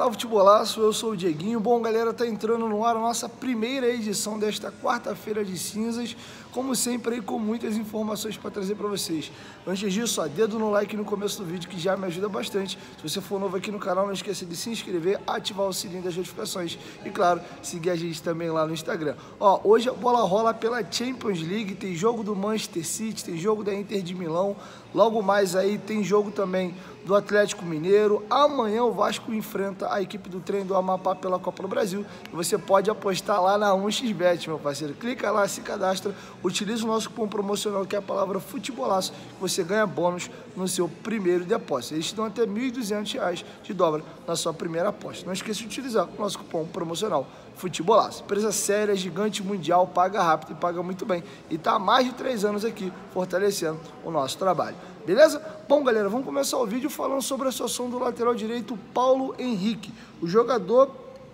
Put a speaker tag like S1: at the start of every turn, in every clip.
S1: Fala Futebolaço, eu sou o Dieguinho. Bom, galera, tá entrando no ar a nossa primeira edição desta quarta-feira de cinzas, como sempre aí com muitas informações para trazer para vocês. Antes disso, ó, dedo no like no começo do vídeo que já me ajuda bastante. Se você for novo aqui no canal, não esqueça de se inscrever, ativar o sininho das notificações e, claro, seguir a gente também lá no Instagram. Ó, hoje a bola rola pela Champions League, tem jogo do Manchester City, tem jogo da Inter de Milão, logo mais aí tem jogo também do Atlético Mineiro. Amanhã o Vasco enfrenta a equipe do Trem do Amapá pela Copa do Brasil e você pode apostar lá na 1xBet, meu parceiro. Clica lá, se cadastra, utiliza o nosso cupom promocional que é a palavra Futebolaço, que você ganha bônus no seu primeiro depósito. Eles te dão até R$ 1.200 de dobra na sua primeira aposta. Não esqueça de utilizar o nosso cupom promocional Futebolaço. Empresa séria, gigante mundial, paga rápido e paga muito bem. E está há mais de 3 anos aqui fortalecendo o nosso trabalho. Beleza? Bom, galera, vamos começar o vídeo falando sobre a situação do lateral direito Paulo Henrique. O jogador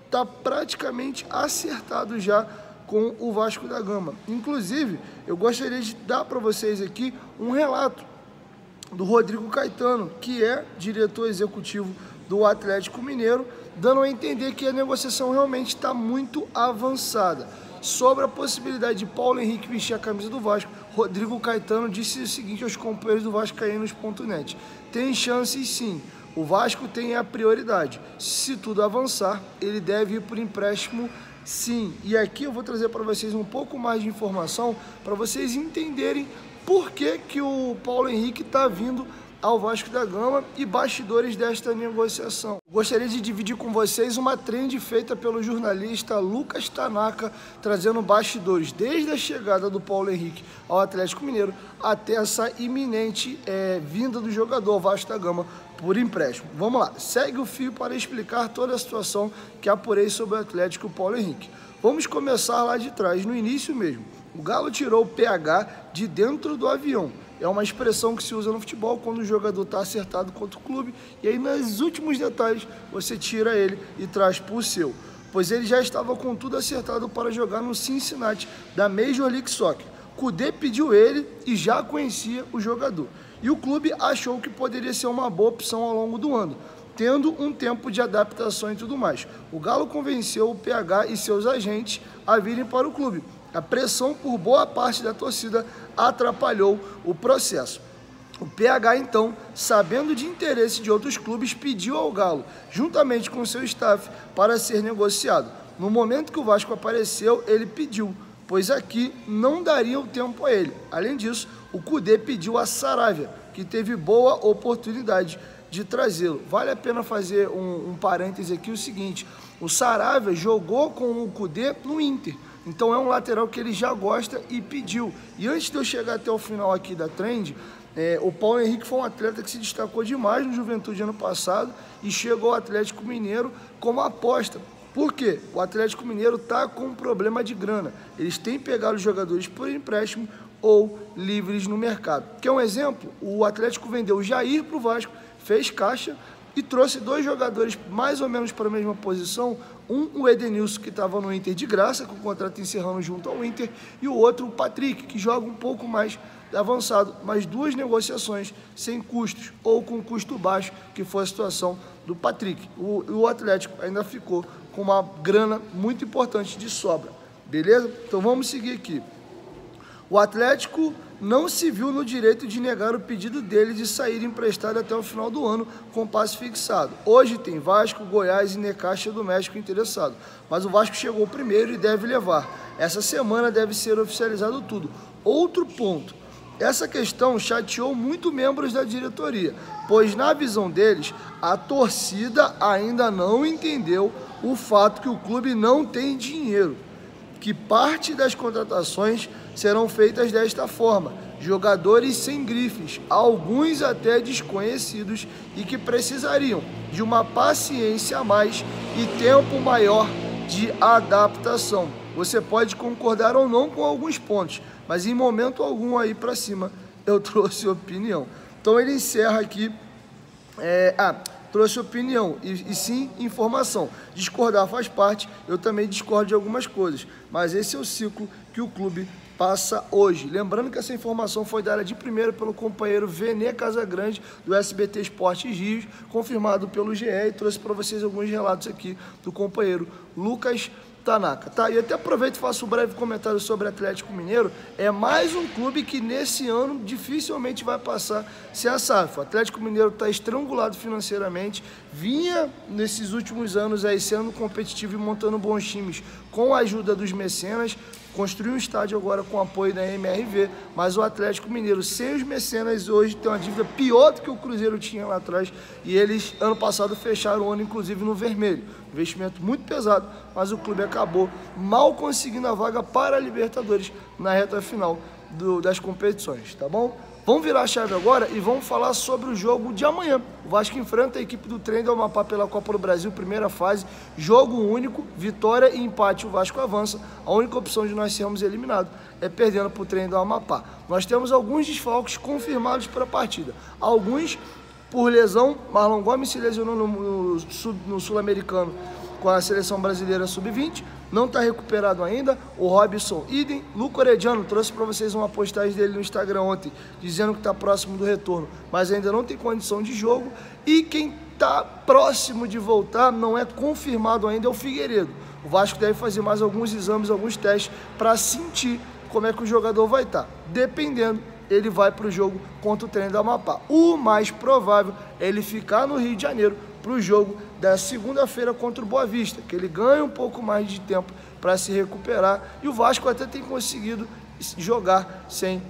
S1: está praticamente acertado já com o Vasco da Gama. Inclusive, eu gostaria de dar para vocês aqui um relato do Rodrigo Caetano, que é diretor executivo do Atlético Mineiro, dando a entender que a negociação realmente está muito avançada. Sobre a possibilidade de Paulo Henrique vestir a camisa do Vasco, Rodrigo Caetano disse o seguinte aos companheiros do vascaínos.net: tem chances sim, o Vasco tem a prioridade, se tudo avançar, ele deve ir por empréstimo sim. E aqui eu vou trazer para vocês um pouco mais de informação, para vocês entenderem por que o Paulo Henrique está vindo ao Vasco da Gama e bastidores desta negociação. Gostaria de dividir com vocês uma trend feita pelo jornalista Lucas Tanaka, trazendo bastidores desde a chegada do Paulo Henrique ao Atlético Mineiro até essa iminente vinda do jogador ao Vasco da Gama por empréstimo. Vamos lá, segue o fio para explicar toda a situação que apurei sobre o Atlético e o Paulo Henrique. Vamos começar lá de trás, no início mesmo. O Galo tirou o PH de dentro do avião. É uma expressão que se usa no futebol quando o jogador está acertado contra o clube e aí nos últimos detalhes você tira ele e traz para o seu. Pois ele já estava com tudo acertado para jogar no Cincinnati da Major League Soccer. Kudê pediu ele e já conhecia o jogador. E o clube achou que poderia ser uma boa opção ao longo do ano, tendo um tempo de adaptação e tudo mais. O Galo convenceu o PH e seus agentes a virem para o clube. A pressão por boa parte da torcida atrapalhou o processo. O PH, então, sabendo de interesse de outros clubes, pediu ao Galo, juntamente com seu staff, para ser negociado. No momento que o Vasco apareceu, ele pediu, pois aqui não daria o tempo a ele. Além disso, o Kudê pediu a Saravia, que teve boa oportunidade de trazê-lo. Vale a pena fazer um parêntese aqui, o seguinte: o Saravia jogou com o Kudê no Inter. Então é um lateral que ele já gosta e pediu. E antes de eu chegar até o final aqui da trend, o Paulo Henrique foi um atleta que se destacou demais no Juventude ano passado e chegou ao Atlético Mineiro como aposta. Por quê? O Atlético Mineiro está com um problema de grana. Eles têm pegado os jogadores por empréstimo ou livres no mercado. Quer um exemplo? O Atlético vendeu o Jair para o Vasco, fez caixa e trouxe 2 jogadores mais ou menos para a mesma posição. O Edenilson, que estava no Inter de graça, com o contrato encerrando junto ao Inter, e o outro, o Patrick, que joga um pouco mais avançado, mas 2 negociações sem custos, ou com custo baixo, que foi a situação do Patrick. O Atlético ainda ficou com uma grana muito importante de sobra, beleza? Então vamos seguir aqui. O Atlético não se viu no direito de negar o pedido dele de sair emprestado até o final do ano com passe fixado. Hoje tem Vasco, Goiás e Necaxa do México interessado, mas o Vasco chegou primeiro e deve levar. Essa semana deve ser oficializado tudo. Outro ponto, essa questão chateou muito membros da diretoria, pois na visão deles, a torcida ainda não entendeu o fato que o clube não tem dinheiro, que parte das contratações serão feitas desta forma: jogadores sem grifes, alguns até desconhecidos e que precisariam de uma paciência a mais e tempo maior de adaptação. Você pode concordar ou não com alguns pontos, mas em momento algum aí para cima eu trouxe opinião. Então ele encerra aqui. trouxe opinião e sim informação. Discordar faz parte, eu também discordo de algumas coisas, mas esse é o ciclo que o clube passa hoje. Lembrando que essa informação foi dada de primeiro pelo companheiro Vene Casagrande, do SBT Esportes Rios, confirmado pelo GE, e trouxe para vocês alguns relatos aqui do companheiro Lucas Tanaka. Tá, e até aproveito e faço um breve comentário sobre Atlético Mineiro. É mais um clube que nesse ano dificilmente vai passar sem a SAF. O Atlético Mineiro está estrangulado financeiramente, vinha nesses últimos anos aí sendo competitivo e montando bons times com a ajuda dos mecenas, construiu um estádio agora com apoio da MRV, mas o Atlético Mineiro, sem os mecenas, hoje tem uma dívida pior do que o Cruzeiro tinha lá atrás, e eles, ano passado, fecharam o ano, inclusive, no vermelho. Investimento muito pesado, mas o clube acabou mal conseguindo a vaga para a Libertadores na reta final das competições, tá bom? Vamos virar a chave agora e vamos falar sobre o jogo de amanhã. O Vasco enfrenta a equipe do Trem do Amapá pela Copa do Brasil, primeira fase, jogo único, vitória e empate, o Vasco avança. A única opção de nós sermos eliminados é perdendo para o Trem do Amapá. Nós temos alguns desfalques confirmados para a partida. Alguns por lesão, Marlon Gomes se lesionou no Sul-Americano com a seleção brasileira sub-20, não está recuperado ainda. O Robson idem. Luco Orediano, trouxe para vocês uma postagem dele no Instagram ontem, dizendo que está próximo do retorno, mas ainda não tem condição de jogo. E quem está próximo de voltar, não é confirmado ainda, é o Figueiredo. O Vasco deve fazer mais alguns exames, alguns testes, para sentir como é que o jogador vai estar. Dependendo, ele vai para o jogo contra o Trem do Amapá. O mais provável é ele ficar no Rio de Janeiro para o jogo da segunda-feira contra o Boa Vista, que ele ganha um pouco mais de tempo para se recuperar, e o Vasco até tem conseguido jogar sem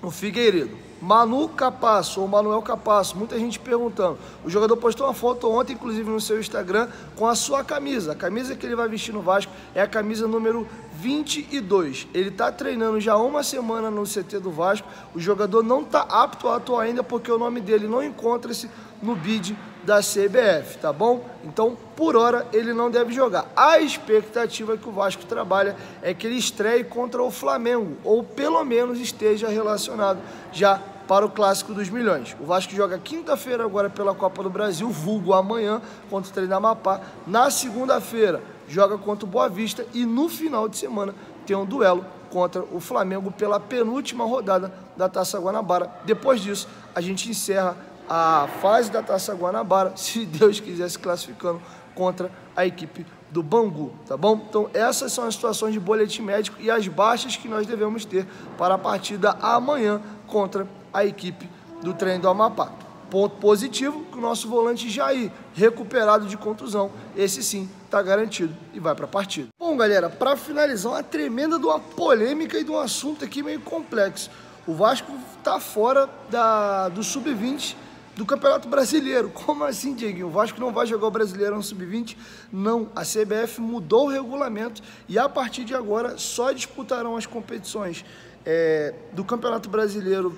S1: o Figueiredo. Manu Capasso, ou Manuel Capasso, muita gente perguntando. O jogador postou uma foto ontem, inclusive no seu Instagram, com a sua camisa. A camisa que ele vai vestir no Vasco é a camisa número 22. Ele está treinando já há uma semana no CT do Vasco. O jogador não está apto a atuar ainda porque o nome dele não encontra-se no bid da CBF, tá bom? Então, por hora, ele não deve jogar. A expectativa que o Vasco trabalha é que ele estreie contra o Flamengo, ou pelo menos esteja relacionado já para o Clássico dos Milhões. O Vasco joga quinta-feira agora pela Copa do Brasil, vulgo amanhã, contra o Trem do Amapá. Na segunda-feira, joga contra o Boa Vista e no final de semana tem um duelo contra o Flamengo pela penúltima rodada da Taça Guanabara. Depois disso, a gente encerra a fase da Taça Guanabara, se Deus quiser, se classificando contra a equipe do Bangu, tá bom? Então essas são as situações de boletim médico e as baixas que nós devemos ter para a partida amanhã contra a equipe do Trem do Amapá. Ponto positivo, que o nosso volante Jair, recuperado de contusão, esse sim está garantido e vai para a partida. Bom, galera, para finalizar, uma tremenda de uma polêmica e de um assunto aqui meio complexo. O Vasco está fora do Sub-20 do Campeonato Brasileiro. Como assim, Dieguinho? O Vasco não vai jogar o Brasileirão Sub-20? Não, a CBF mudou o regulamento e a partir de agora só disputarão as competições do Campeonato Brasileiro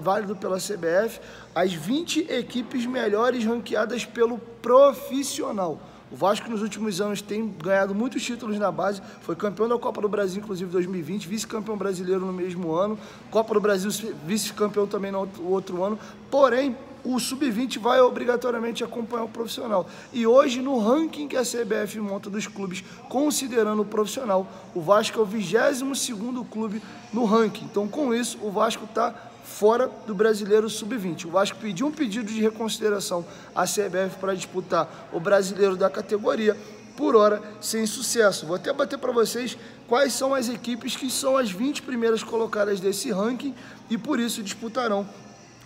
S1: válido pela CBF as 20 equipes melhores ranqueadas pelo profissional. O Vasco nos últimos anos tem ganhado muitos títulos na base, foi campeão da Copa do Brasil, inclusive 2020, vice-campeão brasileiro no mesmo ano, Copa do Brasil vice-campeão também no outro ano, porém o Sub-20 vai obrigatoriamente acompanhar o profissional. E hoje, no ranking que a CBF monta dos clubes, considerando o profissional, o Vasco é o 22º clube no ranking. Então, com isso, o Vasco está fora do Brasileiro Sub-20. O Vasco pediu um pedido de reconsideração à CBF para disputar o Brasileiro da categoria, por hora, sem sucesso. Vou até bater para vocês quais são as equipes que são as 20 primeiras colocadas desse ranking e, por isso, disputarão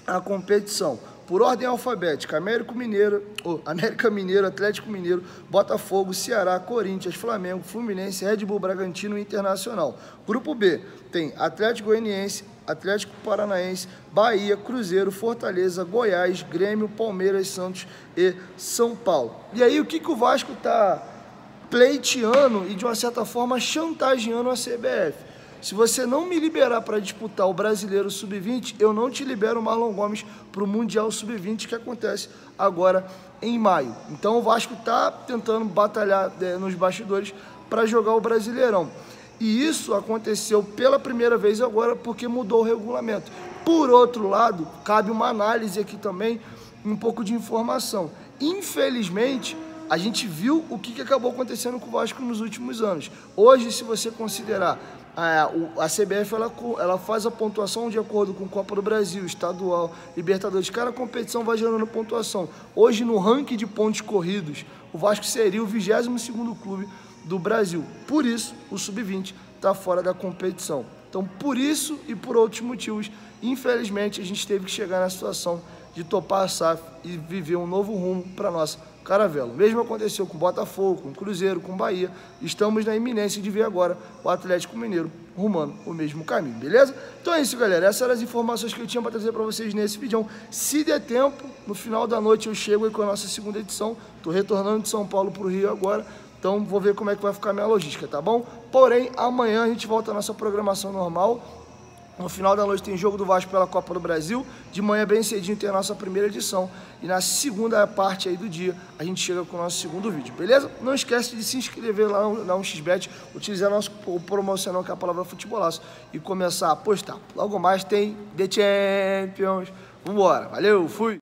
S1: a competição. Por ordem alfabética, América Mineiro, Atlético Mineiro, Botafogo, Ceará, Corinthians, Flamengo, Fluminense, Red Bull Bragantino e Internacional. Grupo B tem Atlético Goianiense, Atlético Paranaense, Bahia, Cruzeiro, Fortaleza, Goiás, Grêmio, Palmeiras, Santos e São Paulo. E aí o que o Vasco está pleiteando e de uma certa forma chantageando a CBF? Se você não me liberar para disputar o Brasileiro Sub-20, eu não te libero o Marlon Gomes para o Mundial Sub-20 que acontece agora em maio. Então o Vasco está tentando batalhar nos bastidores para jogar o Brasileirão. E isso aconteceu pela primeira vez agora porque mudou o regulamento. Por outro lado, cabe uma análise aqui também, um pouco de informação. Infelizmente, a gente viu o que acabou acontecendo com o Vasco nos últimos anos. Hoje, se você considerar, a CBF ela faz a pontuação de acordo com Copa do Brasil, Estadual, Libertadores. Cada competição vai gerando pontuação. Hoje, no ranking de pontos corridos, o Vasco seria o 22º clube do Brasil. Por isso, o Sub-20 está fora da competição. Então, por isso e por outros motivos, infelizmente, a gente teve que chegar na situação de topar a SAF e viver um novo rumo para a nossa caravela. O mesmo aconteceu com o Botafogo, com o Cruzeiro, com o Bahia. Estamos na iminência de ver agora o Atlético Mineiro rumando o mesmo caminho, beleza? Então é isso, galera. Essas eram as informações que eu tinha para trazer para vocês nesse vídeo. Se der tempo, no final da noite eu chego aí com a nossa segunda edição. Estou retornando de São Paulo para o Rio agora. Então vou ver como é que vai ficar a minha logística, tá bom? Porém, amanhã a gente volta à nossa programação normal. No final da noite tem jogo do Vasco pela Copa do Brasil. De manhã bem cedinho tem a nossa primeira edição. E na segunda parte aí do dia a gente chega com o nosso segundo vídeo, beleza? Não esquece de se inscrever lá na 1xBet, utilizar nosso promocional que é a palavra futebolaço e começar a apostar. Logo mais tem The Champions. Vambora, valeu, fui!